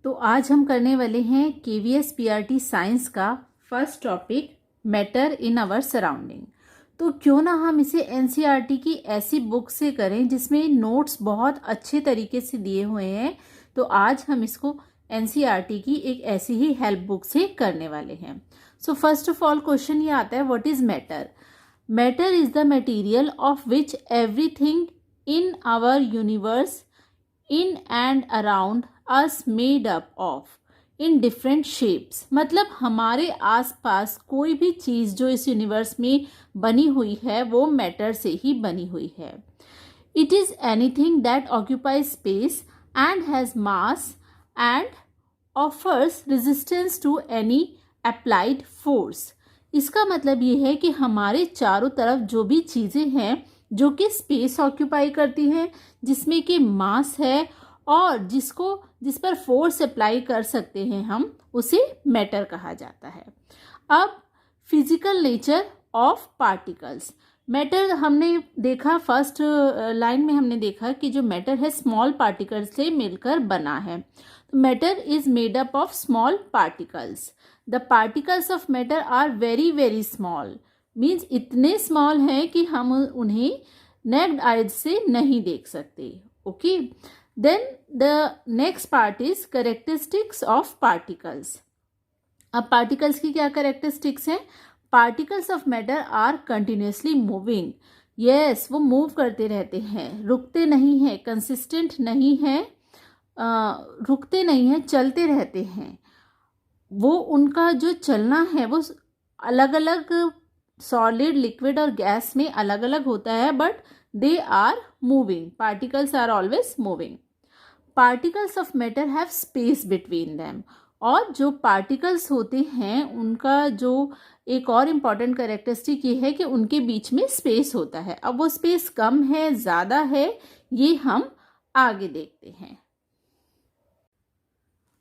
तो आज हम करने वाले हैं KVS PRT साइंस का first topic matter in our surrounding. तो क्यों ना हम इसे NCERT की ऐसी बुक से करें जिसमें नोट्स बहुत अच्छे तरीके से दिए हुए हैं। तो आज हम इसको NCERT की एक ऐसी ही हेल्प बुक से करने वाले हैं। So first of all question ये आता है, what is matter? Matter is the material of which everything in our universe in and around us made up of in different shapes. मतलब हमारे आसपास कोई भी चीज़ जो इस यूनिवर्स में बनी हुई है वो मैटर से ही बनी हुई है। It is anything that occupies space and has mass and offers resistance to any applied force. इसका मतलब ये है कि हमारे चारों तरफ जो भी चीज़ें हैं जो कि स्पेस ऑक्यूपाई करती हैं, जिसमें कि मास है और जिस पर फोर्स अप्लाई कर सकते हैं हम, उसे मैटर कहा जाता है। अब physical nature of particles. Matter हमने देखा, फर्स्ट लाइन में हमने देखा कि जो मैटर है स्मॉल पार्टिकल्स से मिलकर बना है। Matter is made up of small particles. The particles of matter are very very small. Means इतने स्मॉल हैं कि हम उन्हें नेक्ड आइज से नहीं देख सकते। Okay, then the next part is characteristics of particles. अब पार्टिकल्स की क्या कैरेक्टरिस्टिक्स हैं? Particles of matter are continuously moving. Yes, वो मूव करते रहते हैं, रुकते नहीं हैं, कंसिस्टेंट नहीं है, रुकते नहीं हैं, चलते रहते हैं। वो उनका जो चलना है वो अलग अलग सॉलिड, लिक्विड और गैस में अलग अलग होता है, but they are moving. Particles are always moving. Particles of matter have space between them. और जो पार्टिकल्स होते हैं उनका जो एक और इम्पॉर्टेंट कैरेक्टरिस्टिक ये है कि उनके बीच में स्पेस होता है। अब वो स्पेस कम है, ज़्यादा है, ये हम आगे देखते हैं।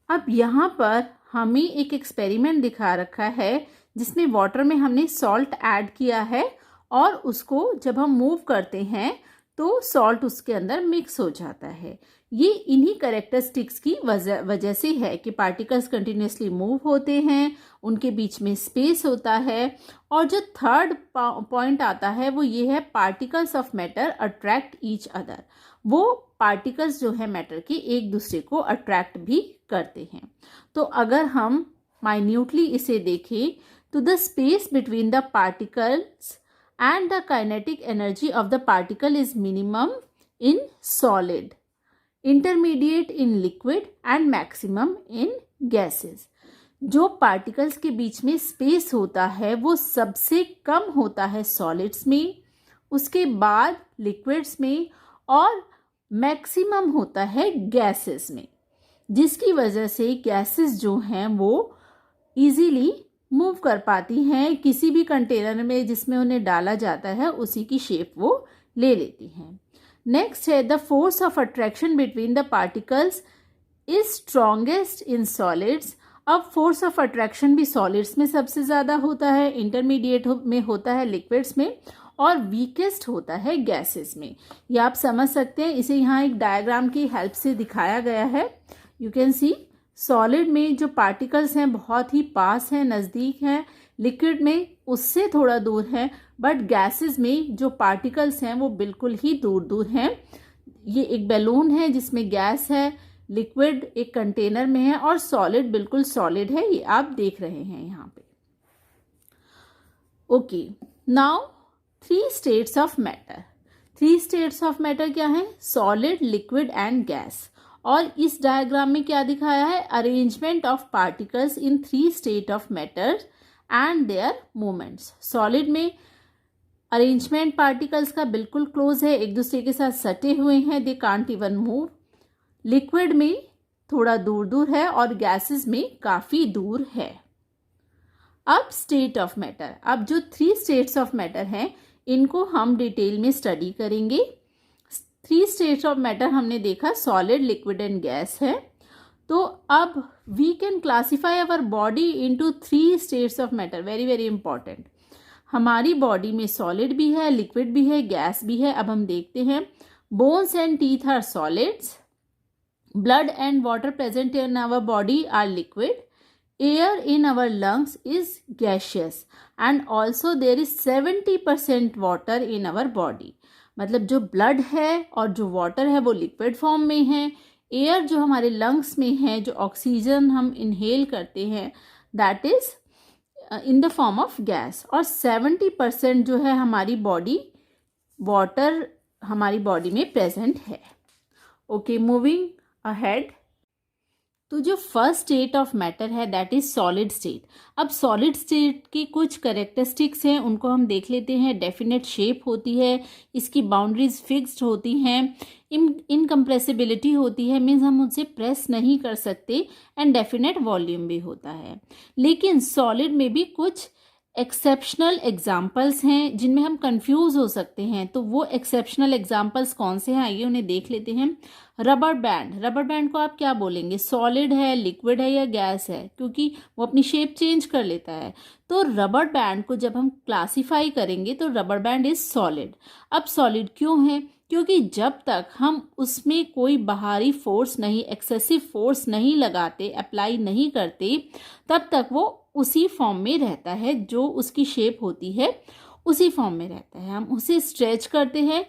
अब यहाँ पर हमें एक एक्सपेरिमेंट दिखा रखा है जिसमें वाटर में हमने सॉल्ट ऐड किया है और उसको जब हम मूव करते हैं तो सॉल्ट उसके अंदर मिक्स हो जाता है। ये इन्हीं कैरेक्टरिस्टिक्स की वजह से है कि पार्टिकल्स कंटिन्यूसली मूव होते हैं, उनके बीच में स्पेस होता है। और जो थर्ड पॉइंट आता है वो ये है, particles of matter attract each other. वो पार्टिकल्स जो है मैटर के एक दूसरे को अट्रैक्ट भी करते हैं। तो अगर हम माइन्यूटली इसे देखें तो the space between the particles and the kinetic energy of the particle is minimum in solid, intermediate in liquid and maximum in gases. जो पार्टिकल्स के बीच में स्पेस होता है वो सबसे कम होता है सॉलिड्स में, उसके बाद लिक्विड्स में और मैक्सिमम होता है गैसेस में, जिसकी वजह से गैसेस जो हैं वो इजीली मूव कर पाती हैं। किसी भी कंटेनर में जिसमें उन्हें डाला जाता है उसी की शेप वो ले लेती हैं। नेक्स्ट है, the force of attraction between the particles is strongest in solids. अब फोर्स ऑफ अट्रैक्शन भी सॉलिड्स में सबसे ज़्यादा होता है, इंटरमीडिएट में होता है लिक्विड्स में, और वीकेस्ट होता है गैसेस में। ये आप समझ सकते हैं, इसे यहाँ एक डायग्राम की हेल्प से दिखाया गया है। यू कैन सी सॉलिड में जो पार्टिकल्स हैं बहुत ही पास हैं, नज़दीक हैं, लिक्विड में उससे थोड़ा दूर है, बट गैसेस में जो पार्टिकल्स हैं वो बिल्कुल ही दूर दूर हैं। ये एक बैलून है जिसमें गैस है, लिक्विड एक कंटेनर में है और सॉलिड बिल्कुल सॉलिड है, ये आप देख रहे हैं यहाँ पे। Okay, now 3 states of matter. 3 states of matter क्या है? Solid, liquid and gas. और इस डायग्राम में क्या दिखाया है? Arrangement of particles in 3 state of matter and their movements. Solid में अरेंजमेंट पार्टिकल्स का बिल्कुल क्लोज है, एक दूसरे के साथ सटे हुए हैं, they can't even move. Liquid में थोड़ा दूर दूर है और गैसेस में काफ़ी दूर है। अब स्टेट ऑफ मैटर। अब जो 3 स्टेट्स ऑफ मैटर हैं इनको हम डिटेल में स्टडी करेंगे। 3 स्टेट्स ऑफ मैटर हमने देखा, सॉलिड, लिक्विड एंड गैस है। तो अब we can classify our body into 3 states of matter. Very very important. हमारी बॉडी में सॉलिड भी है, लिक्विड भी है, गैस भी है। अब हम देखते हैं, bones and teeth are solids, blood and water present in our body are liquid. Air in our lungs is gaseous and also there is 70% water in our body. मतलब जो ब्लड है और जो वाटर है वो लिक्विड फॉर्म में है. Air जो हमारे लंग्स में है, जो ऑक्सीजन हम इनहेल करते हैं, that is in the form of gas. और 70% जो है हमारी बॉडी वाटर हमारी बॉडी में प्रेजेंट है. Okay, moving ahead. तो जो फर्स्ट स्टेट ऑफ मैटर है दैट इज सॉलिड स्टेट. अब सॉलिड स्टेट की कुछ करेक्टरिस्टिक्स हैं, उनको हम देख लेते हैं. डेफिनेट शेप होती है, इसकी बाउंड्रीज फिक्स्ड होती हैं, इनकम्प्रेसिबिलिटी होती है, मीन्स हम उनसे प्रेस नहीं कर सकते, एंड डेफिनेट वॉल्यूम भी होता है. लेकिन सॉलिड में भी कुछ एक्सेप्शनल एग्जाम्पल्स हैं जिनमें हम कंफ्यूज हो सकते हैं. तो वो एक्सेप्शनल एग्जाम्पल्स कौन से हैं, आइए उन्हें देख लेते हैं. Rubber band. रबर बैंड को आप क्या बोलेंगे, सॉलिड है, लिक्विड है या गैस है, क्योंकि वो अपनी शेप चेंज कर लेता है. तो रबर बैंड को जब हम क्लासीफाई करेंगे तो रबर बैंड इज सॉलिड. अब सॉलिड क्यों है, क्योंकि जब तक हम उसमें कोई बाहरी फोर्स नहीं, एक्सेसिव फोर्स नहीं लगाते, अप्लाई नहीं करते, तब तक वो उसी फॉर्म में रहता है. जो उसकी शेप होती है उसी फॉर्म में रहता है. हम उसे स्ट्रेच करते हैं,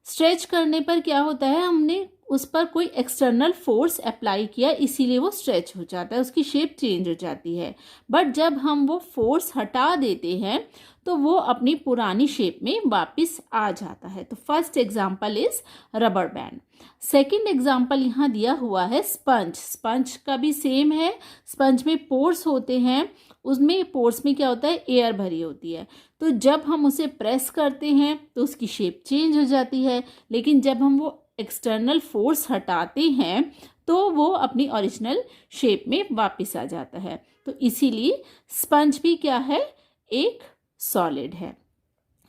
स्ट्रेच करने पर क्या होता है, हमने उस पर कोई एक्सटर्नल फोर्स अप्लाई किया, इसीलिए वो स्ट्रेच हो जाता है, उसकी शेप चेंज हो जाती है. बट जब हम वो फोर्स हटा देते हैं तो वो अपनी पुरानी शेप में वापस आ जाता है. तो first example is rubber band. Second example यहाँ दिया हुआ है स्पंज. स्पंज का भी सेम है. स्पंज में पोर्स होते हैं, उसमें पोर्स में क्या होता है, एयर भरी होती है. तो जब हम उसे प्रेस करते हैं तो उसकी शेप चेंज हो जाती है, लेकिन जब हम वो एक्सटर्नल फोर्स हटाते हैं तो वो अपनी ओरिजिनल शेप में वापस आ जाता है. तो इसीलिए स्पंज भी क्या है, एक सॉलिड है.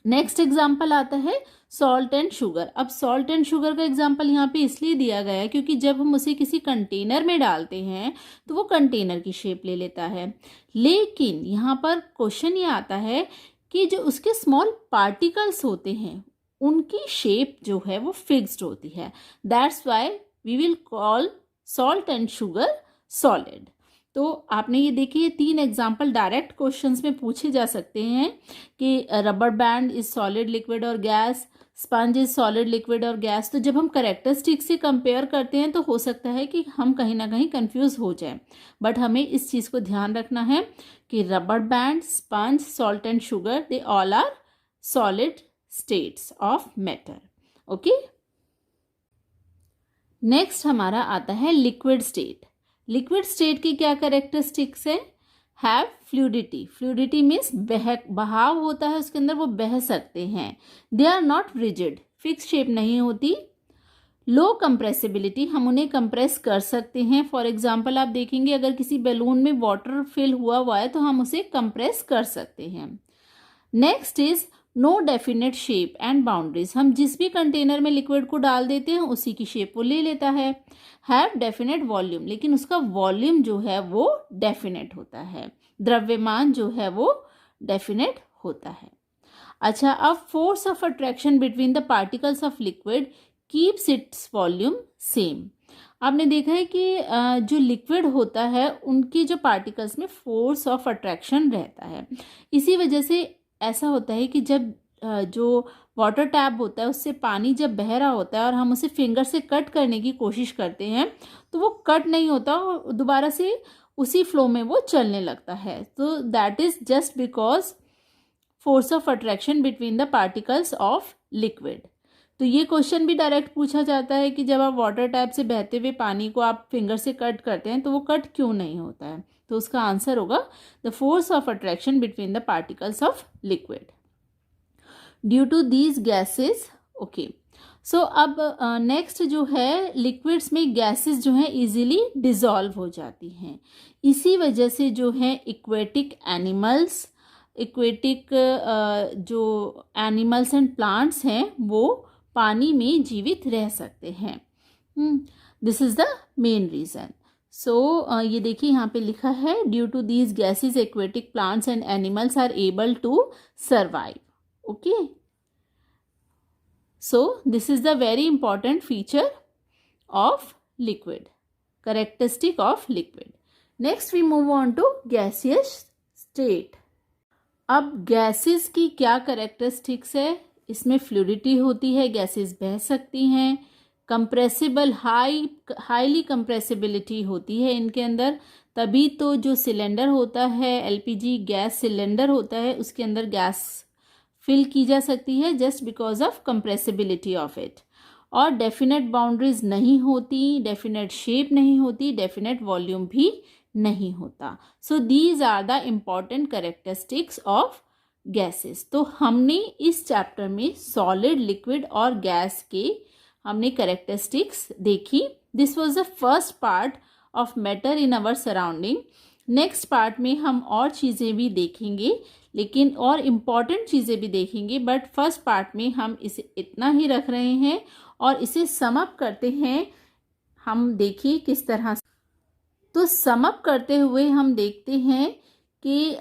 नेक्स्ट एग्जाम्पल आता है सॉल्ट एंड शुगर. अब सॉल्ट एंड शुगर का एग्जाम्पल यहाँ पे इसलिए दिया गया है क्योंकि जब हम उसे किसी कंटेनर में डालते हैं तो वो कंटेनर की शेप ले लेता है. लेकिन यहाँ पर क्वेश्चन ये आता है कि जो उसके स्मॉल पार्टिकल्स होते हैं उनकी शेप जो है वो फिक्स्ड होती है. That's why we will call salt and sugar solid. तो आपने ये देखिए 3 एग्जाम्पल डायरेक्ट क्वेश्चंस में पूछे जा सकते हैं कि rubber band is solid, liquid और gas, sponge is solid, liquid और गैस. तो जब हम करेक्टरिस्टिक से कंपेयर करते हैं तो हो सकता है कि हम कहीं ना कहीं कंफ्यूज हो जाएं. बट हमें इस चीज़ को ध्यान रखना है कि rubber band, sponge, salt and sugar, they all are solid states of matter. Okay, next हमारा आता है लिक्विड स्टेट. लिक्विड स्टेट की क्या कैरेक्टरिस्टिक्स है, हैव फ्लूइडिटी. फ्लूइडिटी मीन्स बहाव होता है उसके अंदर, वो बह सकते हैं. They are not rigid, fix shape नहीं होती. लो कंप्रेसिबिलिटी, हम उन्हें कंप्रेस कर सकते हैं. फॉर एग्जाम्पल आप देखेंगे अगर किसी बैलून में वाटर फिल हुआ है तो हम उसे कंप्रेस कर सकते हैं. Next is no definite shape and boundaries. हम जिस भी कंटेनर में लिक्विड को डाल देते हैं उसी की शेप वो ले लेता है. हैव डेफिनेट वॉल्यूम, लेकिन उसका वॉल्यूम जो है वो डेफिनेट होता है. द्रव्यमान जो है वो डेफिनेट होता है. अच्छा, अब force of attraction between the particles of liquid keeps its volume same. आपने देखा है कि जो लिक्विड होता है उनकी जो पार्टिकल्स में फोर्स ऑफ अट्रैक्शन रहता है. इसी वजह से ऐसा होता है कि जब जो वाटर टैप होता है उससे पानी जब बह रहा होता है और हम उसे फिंगर से कट करने की कोशिश करते हैं तो वो कट नहीं होता, दोबारा से उसी फ्लो में वो चलने लगता है. तो that is just because force of attraction between the particles of liquid. तो ये क्वेश्चन भी डायरेक्ट पूछा जाता है कि जब आप वाटर टैप से बहते हुए पानी को आप फिंगर से कट करते हैं तो वो कट क्यों नहीं होता है. तो उसका आंसर होगा the force of attraction between the particles of liquid due to these gases. Okay, so अब नेक्स्ट जो है लिक्विड्स में गैसेस जो हैं इजीली डिसॉल्व हो जाती हैं. इसी वजह से जो है एक्वेटिक एनिमल्स, जो एनिमल्स एंड प्लांट्स हैं वो पानी में जीवित रह सकते हैं. This is the main reason. So ये देखिए यहाँ पे लिखा है due to these gases aquatic plants and animals are able to survive. Okay, so this is the very important feature of liquid. Characteristic of liquid. Next we move on to gaseous state. अब gases की क्या characteristics है? इसमें fluidity होती है, gases बह सकती हैं, कंप्रेसिबल हाईली कंप्रेसिबिलिटी होती है इनके अंदर, तभी तो जो सिलेंडर होता है एलपीजी गैस सिलेंडर होता है उसके अंदर गैस फिल की जा सकती है just because of compressibility of it. और डेफिनेट बाउंड्रीज नहीं होती, डेफिनेट शेप नहीं होती, डेफिनेट वॉल्यूम भी नहीं होता. So these are the important characteristics of gases. तो हमने इस चैप्टर में सॉलिड, लिक्विड और गैस के हमने कैरेक्टरिस्टिक्स देखी. This was the first part of matter in our surrounding. Next part में हम और चीज़ें भी देखेंगे, लेकिन और इम्पॉर्टेंट चीज़ें भी देखेंगे, बट फर्स्ट पार्ट में हम इसे इतना ही रख रहे हैं और इसे सम अप करते हैं. हम देखिए किस तरह. तो सम अप करते हुए हम देखते हैं कि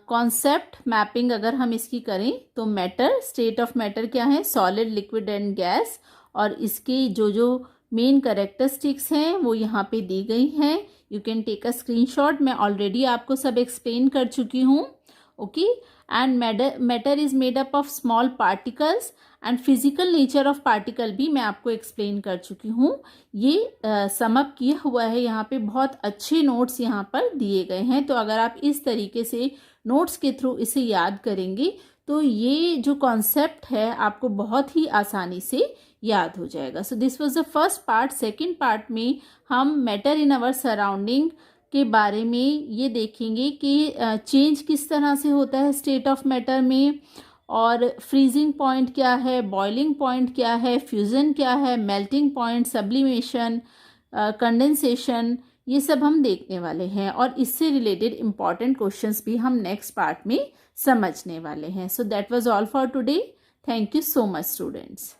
कॉन्सेप्ट मैपिंग अगर हम इसकी करें तो मैटर, स्टेट ऑफ मैटर क्या है? Solid, liquid and gas. और इसके जो मेन कैरेक्टरिस्टिक्स हैं वो यहाँ पे दी गई हैं. You can take a screenshot. मैं ऑलरेडी आपको सब एक्सप्लेन कर चुकी हूँ. Okay. And matter is made up of small particles and physical nature of particle भी मैं आपको एक्सप्लेन कर चुकी हूँ. ये सम अप किया हुआ है यहाँ पे. बहुत अच्छे नोट्स यहाँ पर दिए गए हैं. तो अगर आप इस तरीके से नोट्स के थ्रू इसे याद करेंगे तो ये जो कॉन्सेप्ट है आपको बहुत ही आसानी से याद हो जाएगा. So this was the first part. Second part में हम मैटर इन आवर सराउंडिंग के बारे में ये देखेंगे कि चेंज किस तरह से होता है स्टेट ऑफ मैटर में, और फ्रीजिंग पॉइंट क्या है, बॉइलिंग पॉइंट क्या है, फ्यूज़न क्या है, मेल्टिंग पॉइंट, सब्लिमेशन, कंडेंसेशन, ये सब हम देखने वाले हैं. और इससे रिलेटेड इम्पॉर्टेंट क्वेश्चंस भी हम नेक्स्ट पार्ट में समझने वाले हैं. So that was all for today. Thank you so much students.